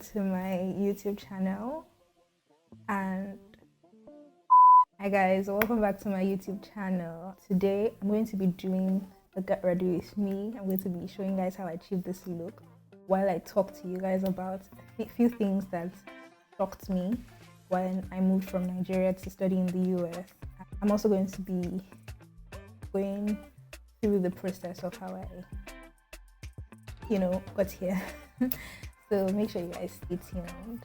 to my YouTube channel. And hi guys, welcome back to my YouTube channel. Today I'm going to be doing a get ready with me. I'm going to be showing you guys how I achieved this look while I talk to you guys about a few things that shocked me when I moved from Nigeria to study in the US. I'm also going to be going through the process of how I got here. So make sure you guys stay tuned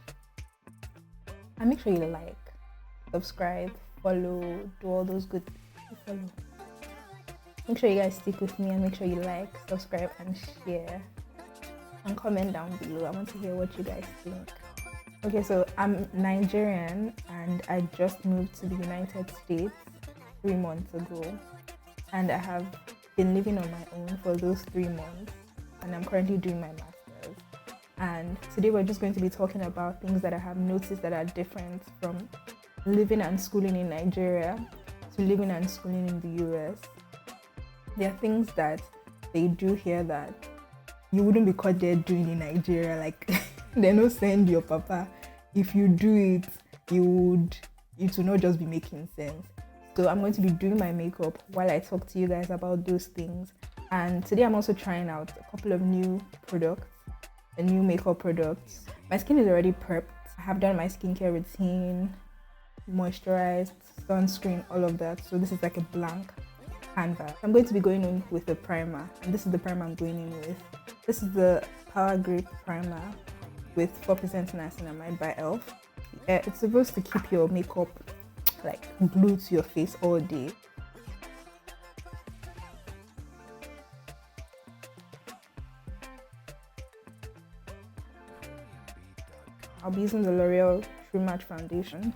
and make sure you like, subscribe, follow, do all those good follow. Make sure you guys stick with me and make sure you like, subscribe and share and comment down below. I want to hear what you guys think. Okay, so I'm Nigerian and I just moved to the United States 3 months ago, and I have been living on my own for those 3 months, and I'm currently doing my master's. And today we're just going to be talking about things that I have noticed that are different from living and schooling in Nigeria to living and schooling in the US. There are things that they do here that you wouldn't be caught there doing in Nigeria. Like they no send your papa. If you do it, it will not just be making sense. So I'm going to be doing my makeup while I talk to you guys about those things. And today I'm also trying out a couple of new products, new makeup products. My skin is already prepped. I have done my skincare routine, moisturized, sunscreen, all of that. So this is like a blank canvas. I'm going to be going in with a primer, and this is the primer I'm going in with. This is the Power Grip Primer with 4% niacinamide by e.l.f. It's supposed to keep your makeup like glued to your face all day. I'll be using the L'Oreal True Match foundation,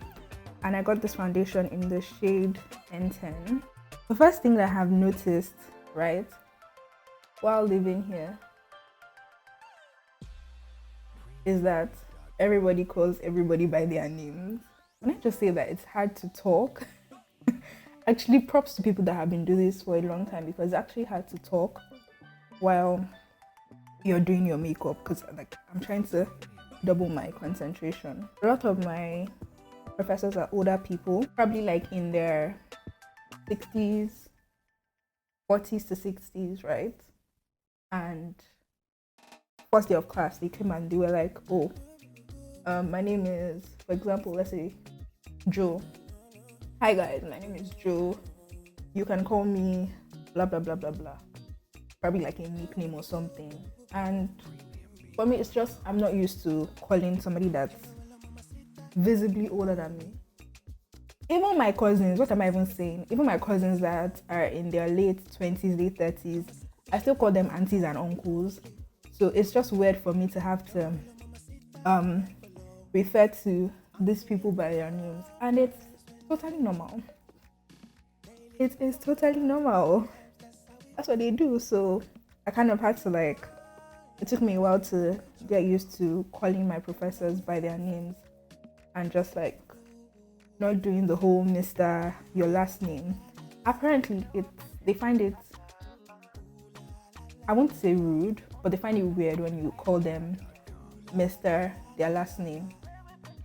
and I got this foundation in the shade N10. The first thing that I have noticed, right, while living here is that everybody calls everybody by their names. When I just say that it's hard to talk, actually props to people that have been doing this for a long time, because it's actually hard to talk while you're doing your makeup, because like I'm trying to double my concentration. A lot of my professors are older people, probably like in their 60s, 40s to 60s, right? And first day of class, they came and they were like, oh, my name is, for example, let's say Joe. Hi guys, my name is Joe. You can call me blah, blah, blah, blah, blah. Probably like a nickname or something. And for me, it's just, I'm not used to calling somebody that's visibly older than me. Even my cousins, what am I even saying? Even my cousins that are in their late 20s, late 30s, I still call them aunties and uncles. So it's just weird for me to have to refer to these people by their names. And it's totally normal. It is totally normal. That's what they do. So I kind of had to it took me a while to get used to calling my professors by their names and just not doing the whole Mr. your last name. Apparently they find it, I won't say rude, but they find it weird when you call them Mr. their last name.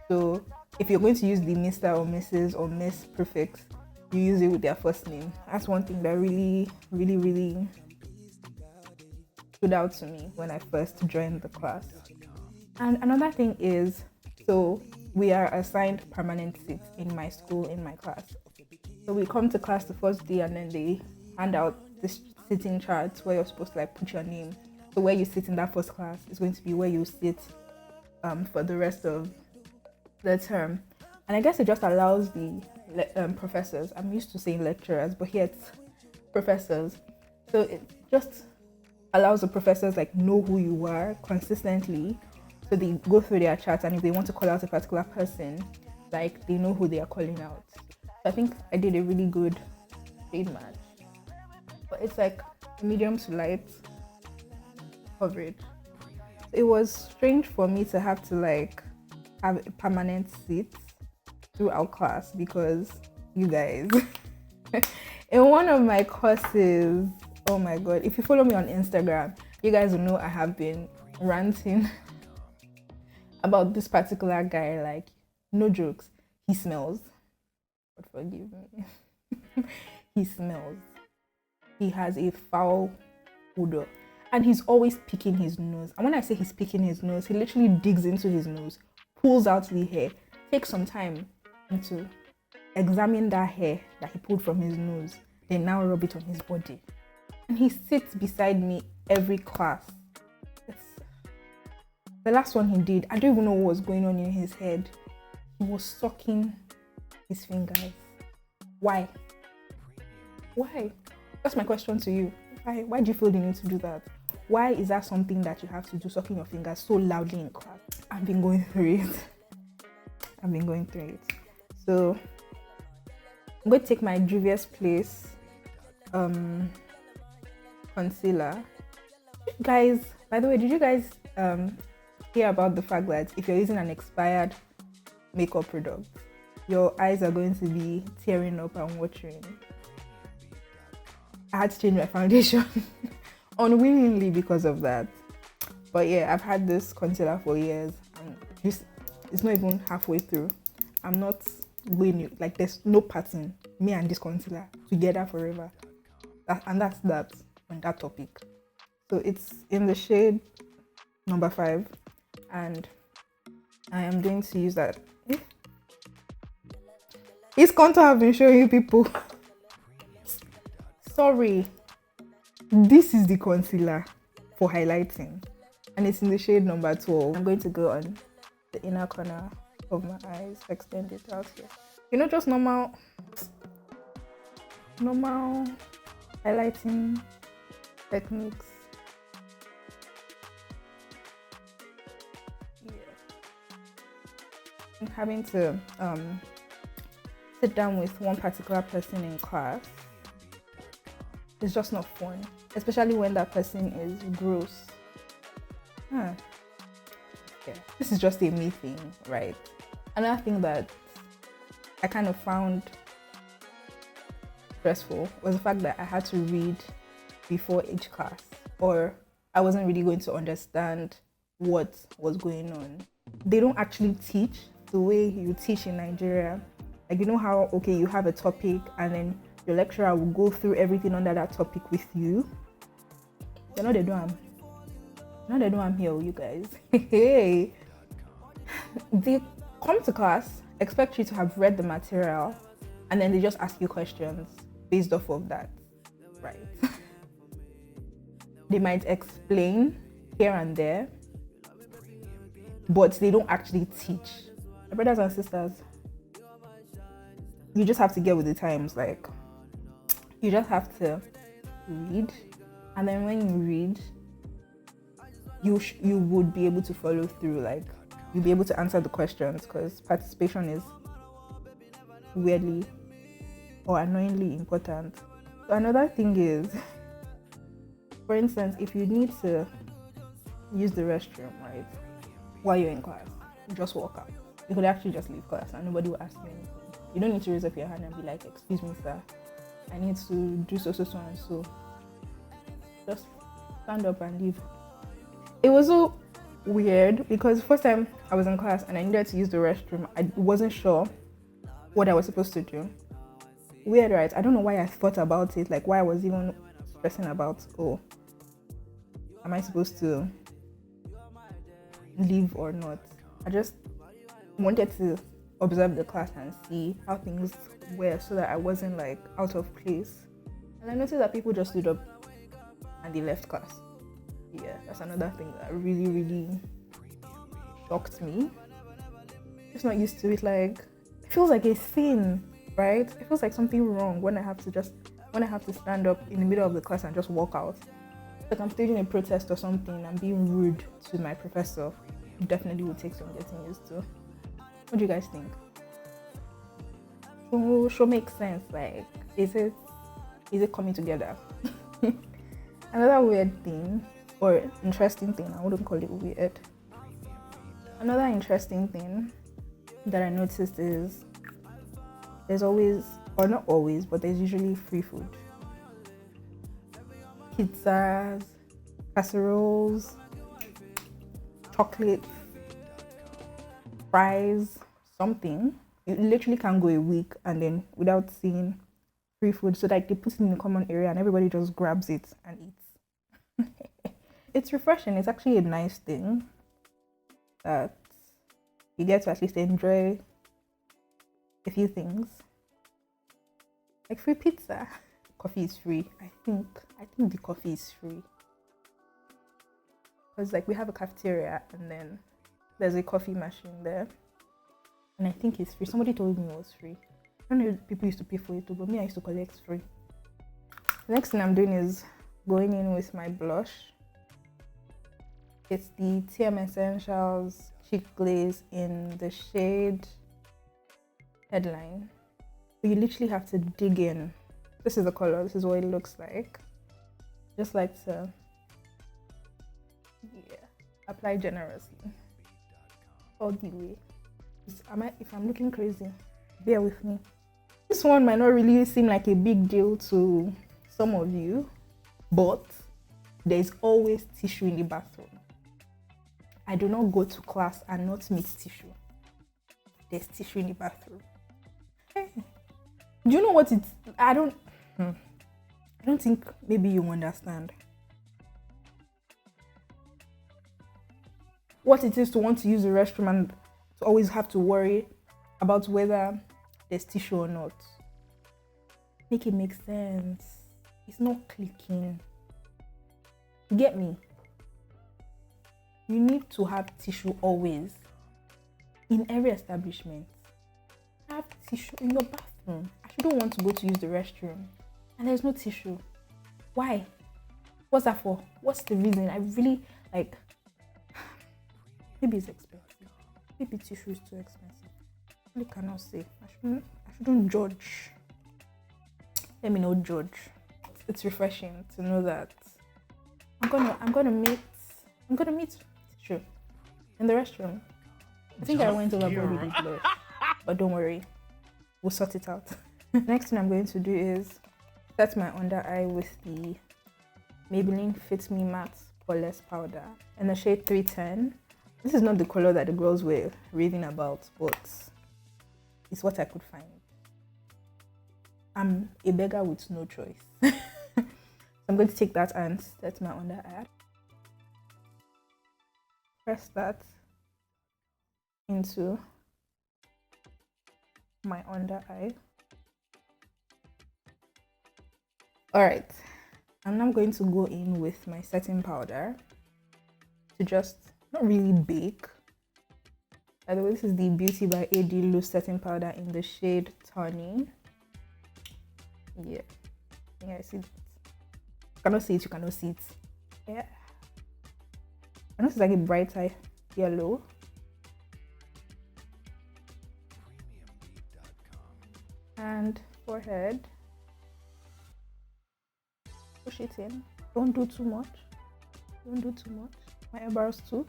So if you're going to use the Mr. or Mrs. or Miss prefix, you use it with their first name. That's one thing that really, really, really stood out to me when I first joined the class. And another thing is, so we are assigned permanent seats in my school, in my class. So we come to class the first day, and then they hand out this sitting chart where you're supposed to put your name. So where you sit in that first class is going to be where you sit for the rest of the term. And I guess it just allows the professors, I'm used to saying lecturers, but here it's professors. So it just allows the professors know who you are consistently. So they go through their charts, and if they want to call out a particular person, they know who they are calling out. So I think I did a really good shade match. But it's medium to light coverage. It was strange for me to have to have a permanent seat throughout class, because you guys, in one of my courses, oh my god, if you follow me on Instagram, you guys will know I have been ranting about this particular guy, like, no jokes, he smells. God forgive me. He smells. He has a foul odor. And he's always picking his nose. And when I say he's picking his nose, he literally digs into his nose, pulls out the hair, takes some time to examine that hair that he pulled from his nose, then now rub it on his body. And he sits beside me every class. The last one he did, I don't even know what was going on in his head. He was sucking his fingers. Why? Why? That's my question to you. Why do you feel the need to do that? Why is that something that you have to do, sucking your fingers so loudly in class? I've been going through it. So I'm going to take my Juvia's Place concealer. Guys, by the way, did you guys hear about the fact that if you're using an expired makeup product, your eyes are going to be tearing up and watering? I had to change my foundation unwillingly because of that. But yeah, I've had this concealer for years and it's not even halfway through. I'm not going, like, there's no pattern. Me and this concealer together forever. That's that on that topic. So it's in the shade number 5 and I am going to use that. It's contour I've been showing you people. Sorry, this is the concealer for highlighting and it's in the shade number 12. I'm going to go on the inner corner of my eyes, extend it out here. You know, just normal highlighting techniques. Yeah. I'm having to sit down with one particular person in class. It's just not fun, especially when that person is gross. Yeah, this is just a me thing, right? Another thing that I kind of found stressful was the fact that I had to read before each class, or I wasn't really going to understand what was going on. They don't actually teach the way you teach in Nigeria. Like, you know how, okay, you have a topic and then your lecturer will go through everything under that topic with you. You know they do I'm here, you guys. Hey, they come to class, expect you to have read the material, and then they just ask you questions based off of that, right? They might explain here and there, but they don't actually teach. My brothers and sisters, you just have to get with the times. Like, you just have to read, and then when you read, you would be able to follow through. Like, you'll be able to answer the questions because participation is weirdly or annoyingly important. So another thing is, for instance, if you need to use the restroom, right, while you're in class, you just walk out. You could actually just leave class and nobody will ask you anything. You don't need to raise up your hand and be like, excuse me, sir, I need to do so and so. Just stand up and leave. It was so weird because first time I was in class and I needed to use the restroom, I wasn't sure what I was supposed to do. Weird, right? I don't know why I thought about it, like why I was even stressing about, oh, am I supposed to leave or not? I just wanted to observe the class and see how things were so that I wasn't like out of place. And I noticed that people just stood up and they left class. Yeah, that's another thing that really, really shocked me. Just not used to it. Like, it feels like a sin, right? It feels like something wrong when I have to stand up in the middle of the class and just walk out. Like I'm staging a protest or something and being rude to my professor. It definitely would take some getting used to. What do you guys think? Should make sense. Like, is it coming together? Another weird thing, or interesting thing, I wouldn't call it weird. Another interesting thing that I noticed is there's always, or not always, but there's usually free food. Pizzas, casseroles, chocolates, fries, something. You literally can't go a week and then without seeing free food. So like they put it in a common area and everybody just grabs it and eats. It's refreshing. It's actually a nice thing that you get to at least enjoy a few things. Like free pizza. Coffee is free. I think the coffee is free. Because like we have a cafeteria and then there's a coffee machine there. And I think it's free. Somebody told me it was free. I don't know if people used to pay for it too, but me, I used to collect free. The next thing I'm doing is going in with my blush. It's the TM Essentials Cheek Glaze in the shade Headline. But you literally have to dig in. This is the color. This is what it looks like. Just like to, apply generously all the way. If I'm looking crazy, bear with me. This one might not really seem like a big deal to some of you, but there's always tissue in the bathroom. I do not go to class and not meet tissue. There's tissue in the bathroom. Do you know what it's? I don't think maybe you understand what it is to want to use the restroom and to always have to worry about whether there's tissue or not. Make it make sense. It's not clicking. You get me? You need to have tissue always. In every establishment. Have tissue in your bathroom. I shouldn't want to go to use the restroom and there's no tissue. Why? What's that for? What's the reason? I really like. Maybe it's expensive. Maybe tissue is too expensive. I really cannot say. I shouldn't judge. Let me not judge. It's refreshing to know that I'm gonna meet tissue in the restroom. I think I went overboard with it, but don't worry, we'll sort it out. Next thing I'm going to do is set my under eye with the Maybelline Fit Me Matte Poreless Powder in the shade 310. This is not the color that the girls were raving about, but it's what I could find. I'm a beggar with no choice. So I'm going to take that and set my under eye. Press that into my under eye. Alright, and I'm going to go in with my setting powder to just not really bake. By the way, this is the Beauty by AD Loose Setting Powder in the shade Tawny. Yeah, I see it. You cannot see it, you cannot see it. Yeah. And this is like a brighter yellow. And forehead. Push it in. Don't do too much. Don't do too much. My eyebrows too.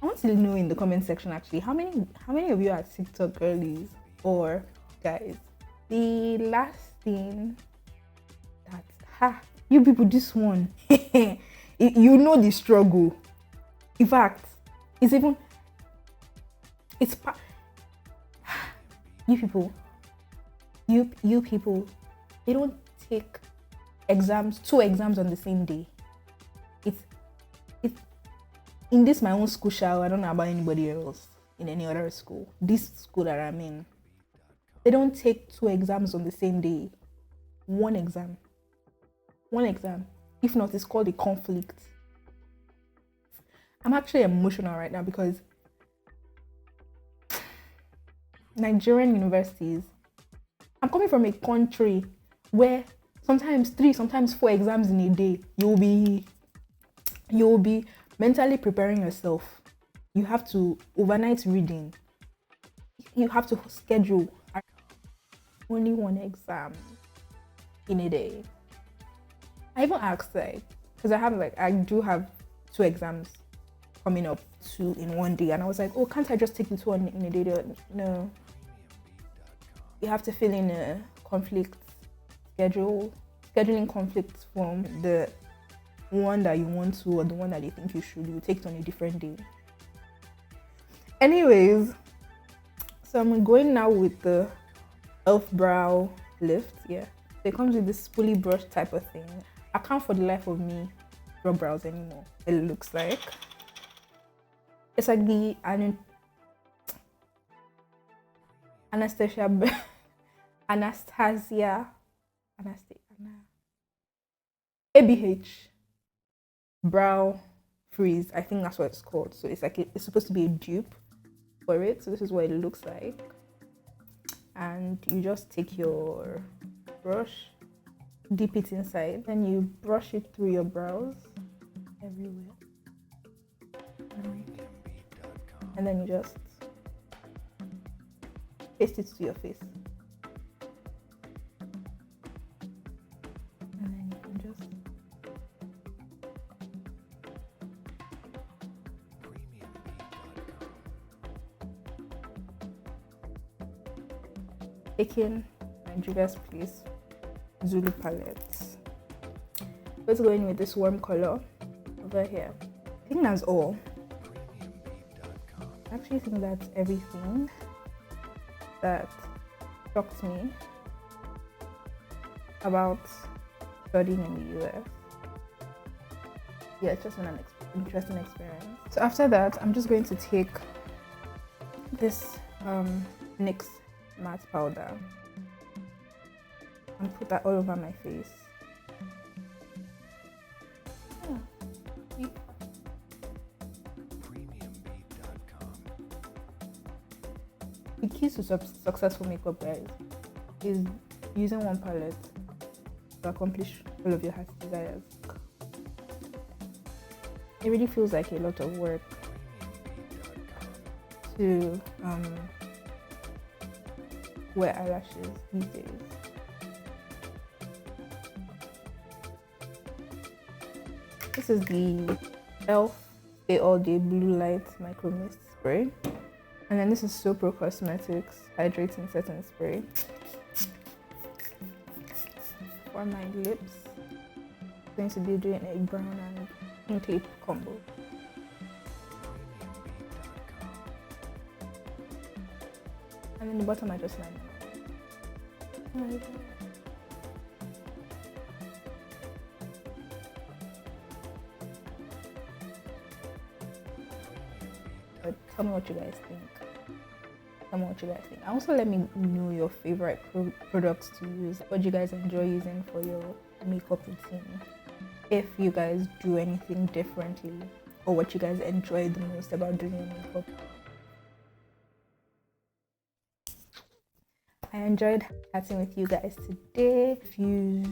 I want to know in the comment section actually how many of you are TikTok girlies or guys. The last thing that you people, this one you know the struggle. In fact, it's you people, they don't take two exams on the same day. It's in this my own school shower. I don't know about anybody else in any other school. This school that I'm in, they don't take two exams on the same day. One exam. If not, it's called a conflict. I'm actually emotional right now because Nigerian universities, I'm coming from a country where sometimes 3, sometimes 4 exams in a day. You'll be mentally preparing yourself. You have to overnight reading. You have to schedule only 1 exam in a day. I even asked because I do have 2 exams coming up, 2 in one day, and I was like, oh, can't I just take the 2 in a day? No, you have to fill in a conflict scheduling conflicts from the one that you want to or the one that you think you should. You take it on a different day. Anyways, So I'm going now with the elf brow lift. Yeah, so it comes with this fully brushed type of thing. I can't for the life of me draw brows anymore. It looks like it's like the Anastasia ABH brow freeze. I think that's what it's called. So it's like it's supposed to be a dupe for it. So this is what it looks like. And you just take your brush, dip it inside, then you brush it through your brows everywhere. And then you just paste it to your face. And then you can just taking Nigeria's place Zulu palette. Let's go in with this warm color over here. I think that's all. I actually think that's everything that shocked me about studying in the US. Yeah, it's just an interesting experience. So after that, I'm just going to take this NYX matte powder and put that all over my face. The key to successful makeup, guys, is using one palette to accomplish all of your heart's desires. It really feels like a lot of work to wear eyelashes these days. This is the e.l.f. Stay All Day Blue Light Micro Mist Spray. And then this is Sopro Cosmetics Hydrating Setting Spray for my lips. I'm going to be doing a brown and pink tape combo. And then the bottom I just line it. But tell me what you guys think. Tell me what you guys think. And also let me know your favorite products to use. What you guys enjoy using for your makeup routine. If you guys do anything differently, or what you guys enjoy the most about doing your makeup. I enjoyed chatting with you guys today. If you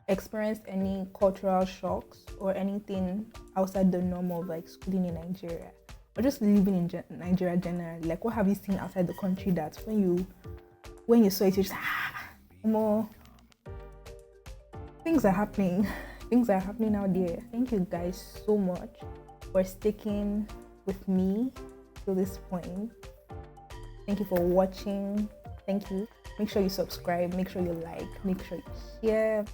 experienced any cultural shocks or anything outside the norm of like schooling in Nigeria or just living in Nigeria generally, like what have you seen outside the country that when you saw it, you're just more things are happening out there. Thank you guys so much for sticking with me to this point. Thank you for watching. Thank you. Make sure you subscribe, make sure you like, make sure you share.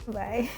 Bye.